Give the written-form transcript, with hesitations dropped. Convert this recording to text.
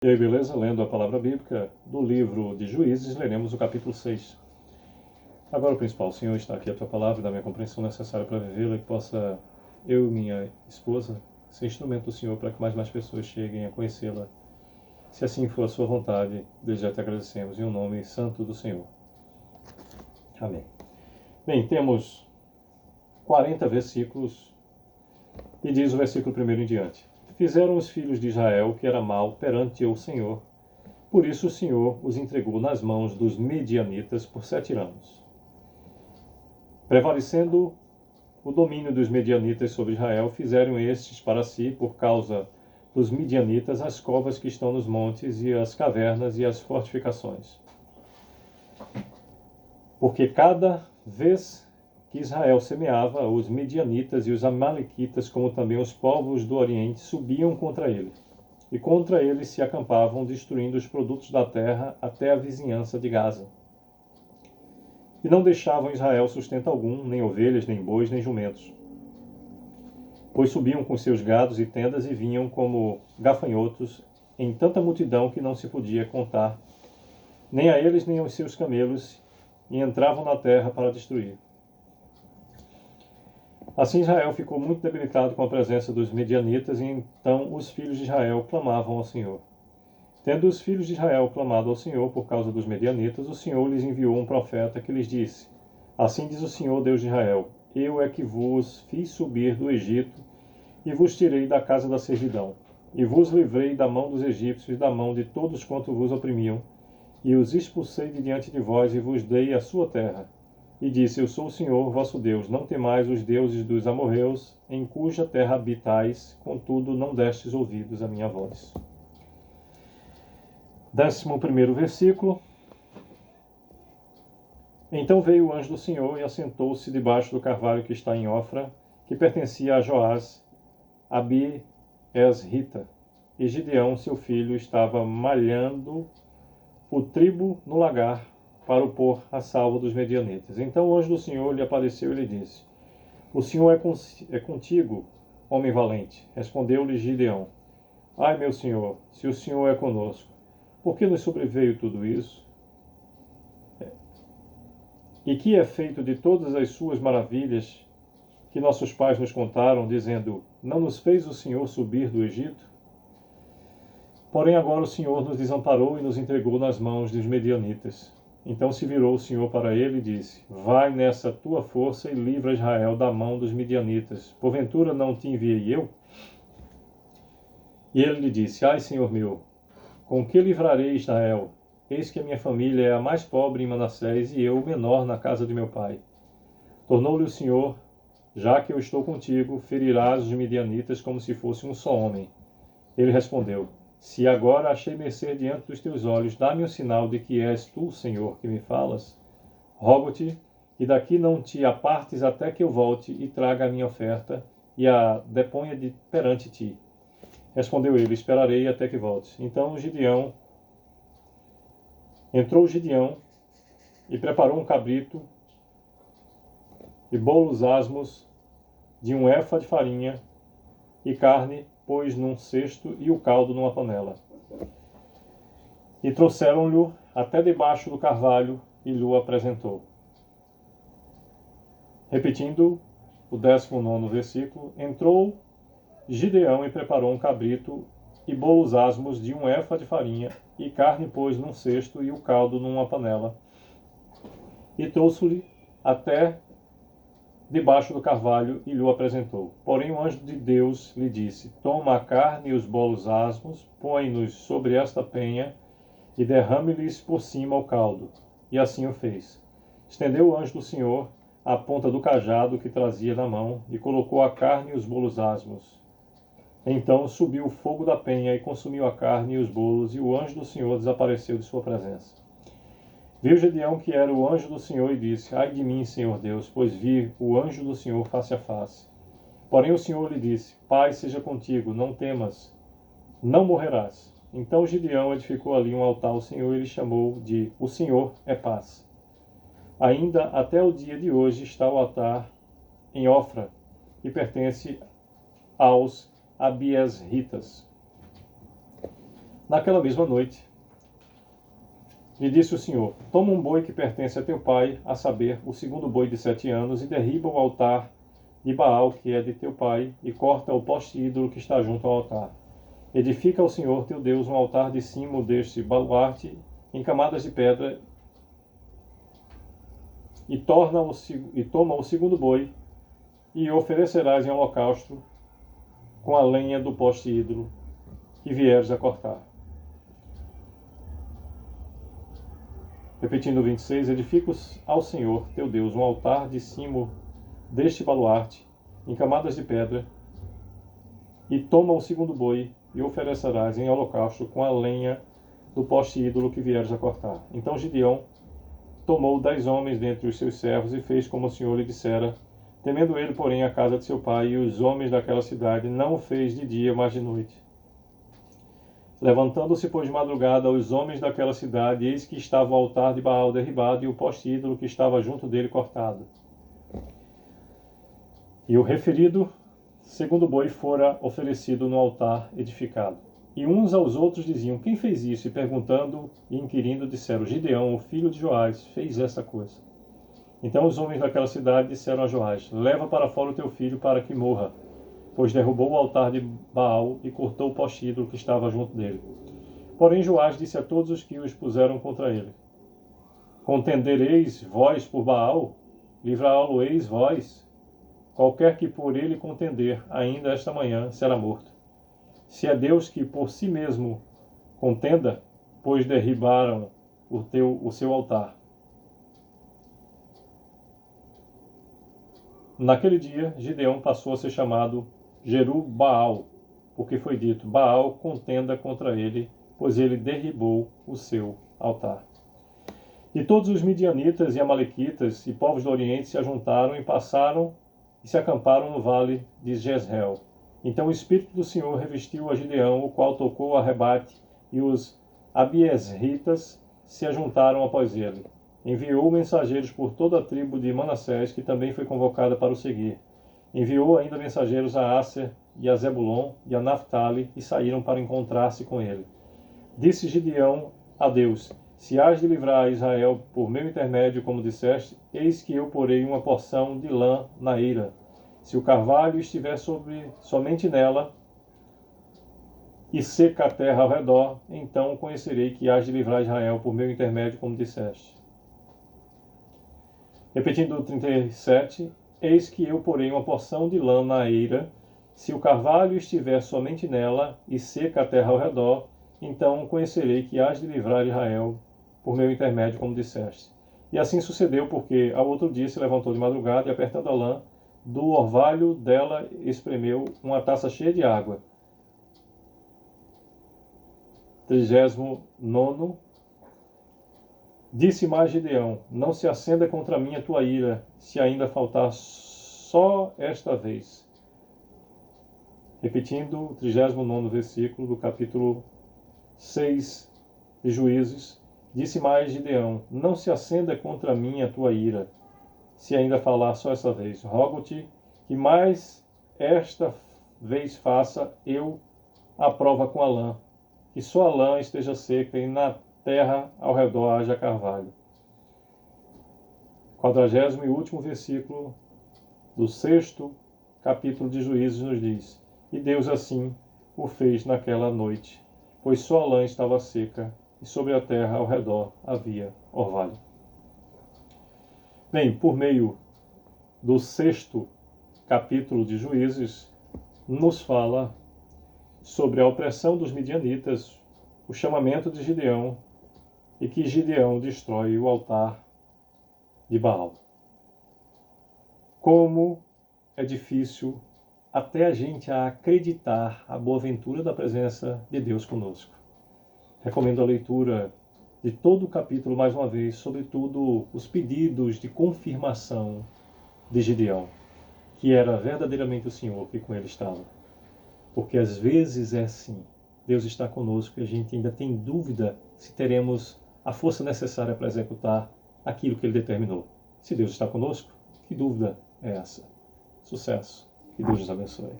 E aí, beleza? Lendo a palavra bíblica do livro de Juízes, leremos o capítulo 6. Agora, o principal, Senhor, está aqui a tua palavra, da minha compreensão necessária para vivê-la, e que possa eu e minha esposa ser instrumento do Senhor para que mais pessoas cheguem a conhecê-la. Se assim for a sua vontade, desde já te agradecemos, em nome santo do Senhor. Amém. Bem, temos 40 versículos, e diz o versículo 1 em diante. Fizeram os filhos de Israel que era mal perante o Senhor. Por isso o Senhor os entregou nas mãos dos medianitas por 7 anos. Prevalecendo o domínio dos medianitas sobre Israel, fizeram estes para si, por causa dos medianitas, as covas que estão nos montes e as cavernas e as fortificações. Porque cada vez que Israel semeava, os medianitas e os amalequitas, como também os povos do Oriente, subiam contra ele. E contra ele se acampavam, destruindo os produtos da terra até a vizinhança de Gaza. E não deixavam Israel sustento algum, nem ovelhas, nem bois, nem jumentos. Pois subiam com seus gados e tendas e vinham como gafanhotos em tanta multidão que não se podia contar, nem a eles nem aos seus camelos, e entravam na terra para destruir. Assim Israel ficou muito debilitado com a presença dos medianitas, e então os filhos de Israel clamavam ao Senhor. Tendo os filhos de Israel clamado ao Senhor por causa dos medianitas, o Senhor lhes enviou um profeta que lhes disse: Assim diz o Senhor, Deus de Israel: Eu é que vos fiz subir do Egito, e vos tirei da casa da servidão, e vos livrei da mão dos egípcios e da mão de todos quanto vos oprimiam, e os expulsei de diante de vós, e vos dei a sua terra. E disse: Eu sou o Senhor, vosso Deus, não temais os deuses dos amorreus, em cuja terra habitais, contudo não destes ouvidos à minha voz. 11º versículo. Então veio o anjo do Senhor e assentou-se debaixo do carvalho que está em Ofra, que pertencia a Joás, Abi-esrita. E Gideão, seu filho, estava malhando o trigo no lagar para o pôr a salvo dos medianitas. Então o anjo do Senhor lhe apareceu e lhe disse: O Senhor é contigo, homem valente. Respondeu-lhe Gideão: Ai, meu Senhor, se o Senhor é conosco, por que nos sobreveio tudo isso? E que é feito de todas as suas maravilhas que nossos pais nos contaram, dizendo: Não nos fez o Senhor subir do Egito? Porém agora o Senhor nos desamparou e nos entregou nas mãos dos medianitas. Então se virou o Senhor para ele e disse: Vai nessa tua força e livra Israel da mão dos medianitas. Porventura não te enviei eu? E ele lhe disse: Ai, Senhor meu, com que livrarei Israel? Eis que a minha família é a mais pobre em Manassés e eu o menor na casa de meu pai. Tornou-lhe o Senhor: Já que eu estou contigo, ferirás os medianitas como se fosse um só homem. Ele respondeu: Se agora achei mercê diante dos teus olhos, dá-me um sinal de que és tu, Senhor, que me falas. Rogo-te que daqui não te apartes até que eu volte e traga a minha oferta e a deponha perante ti. Respondeu ele: Esperarei até que voltes. Então entrou Gideão e preparou um cabrito e bolos asmos de um efa de farinha e carne, pôs num cesto e o caldo numa panela. E trouxeram-lhe até debaixo do carvalho e lhe apresentou. Repetindo o 19º versículo, entrou Gideão e preparou um cabrito e bolos asmos de um efa de farinha e carne pôs num cesto e o caldo numa panela. E trouxe-lhe até debaixo do carvalho e lhe apresentou. Porém o anjo de Deus lhe disse: Toma a carne e os bolos asmos, põe-nos sobre esta penha e derrame-lhes por cima o caldo. E assim o fez. Estendeu o anjo do Senhor a ponta do cajado que trazia na mão e colocou a carne e os bolos asmos. Então subiu o fogo da penha e consumiu a carne e os bolos, e o anjo do Senhor desapareceu de sua presença. Viu Gideão que era o anjo do Senhor e disse: Ai de mim, Senhor Deus, pois vi o anjo do Senhor face a face. Porém o Senhor lhe disse: Paz seja contigo, não temas, não morrerás. Então Gideão edificou ali um altar ao Senhor e ele chamou de O Senhor é Paz. Ainda até o dia de hoje está o altar em Ofra, e pertence aos Abiesritas. Naquela mesma noite, lhe disse o Senhor: toma um boi que pertence a teu pai, a saber, o segundo boi de 7 anos, e derriba o altar de Baal, que é de teu pai, e corta o poste ídolo que está junto ao altar. Edifica ao Senhor teu Deus um altar de cimo deste baluarte, em camadas de pedra, e toma o segundo boi, e oferecerás em holocausto com a lenha do poste ídolo que vieres a cortar. Repetindo o 26, edifica ao Senhor teu Deus um altar de cimo deste baluarte, em camadas de pedra, e toma o segundo boi, e oferecerás em holocausto com a lenha do poste ídolo que vieres a cortar. Então Gideão tomou 10 homens dentre os seus servos e fez como o Senhor lhe dissera, temendo ele, porém, a casa de seu pai e os homens daquela cidade, não o fez de dia, mas de noite. Levantando-se, pois, de madrugada, os homens daquela cidade, eis que estava o altar de Baal derribado e o poste ídolo que estava junto dele cortado. E o referido segundo boi fora oferecido no altar edificado. E uns aos outros diziam, quem fez isso? E perguntando e inquirindo, disseram, Gideão, o filho de Joás, fez essa coisa. Então os homens daquela cidade disseram a Joás, leva para fora o teu filho para que morra, pois derrubou o altar de Baal e cortou o poste ídolo que estava junto dele. Porém Joás disse a todos os que o expuseram contra ele, contendereis vós por Baal? Livrá-lo-eis vós? Qualquer que por ele contender, ainda esta manhã será morto. Se é Deus que por si mesmo contenda, pois derribaram o seu altar. Naquele dia, Gideão passou a ser chamado Jeru-Baal, porque foi dito, Baal contenda contra ele, pois ele derribou o seu altar. E todos os midianitas e amalequitas e povos do Oriente se ajuntaram e se acamparam no vale de Jezreel. Então o Espírito do Senhor revestiu a Gideão, o qual tocou a rebate, e os abiesritas se ajuntaram após ele. Enviou mensageiros por toda a tribo de Manassés, que também foi convocada para o seguir. Enviou ainda mensageiros a Asser e a Zebulon e a Naphtali, e saíram para encontrar-se com ele. Disse Gideão a Deus, se hás de livrar a Israel por meu intermédio, como disseste, eis que eu porei uma porção de lã na eira. Se o carvalho estiver somente nela, e seca a terra ao redor, então conhecerei que hás de livrar Israel por meu intermédio, como disseste. Repetindo o 37, eis que eu porei uma porção de lã na eira, se o carvalho estiver somente nela, e seca a terra ao redor, então conhecerei que hás de livrar Israel por meu intermédio, como disseste. E assim sucedeu, porque ao outro dia se levantou de madrugada e, apertando a lã, do orvalho dela espremeu uma taça cheia de água. 39. Disse mais Gideão, não se acenda contra mim a tua ira, se ainda faltar só esta vez. Repetindo o 39º versículo do capítulo 6 de Juízes, disse mais Gideão, não se acenda contra mim a tua ira, se ainda falar só essa vez. Rogo-te que mais esta vez faça eu a prova com a lã, que só a lã esteja seca e na terra ao redor haja carvalho. 40º e último versículo do 6º capítulo de Juízes nos diz, e Deus assim o fez naquela noite, pois só a lã estava seca e sobre a terra ao redor havia orvalho. Bem, por meio do 6º capítulo de Juízes, nos fala sobre a opressão dos midianitas, o chamamento de Gideão e que Gideão destrói o altar de Baal. Como é difícil até a gente acreditar a boa-ventura da presença de Deus conosco. Recomendo a leitura de todo o capítulo mais uma vez, sobretudo os pedidos de confirmação de Gideão, que era verdadeiramente o Senhor que com ele estava. Porque às vezes é assim, Deus está conosco e a gente ainda tem dúvida se teremos a força necessária para executar aquilo que ele determinou. Se Deus está conosco, que dúvida é essa? Sucesso. Que Deus nos abençoe.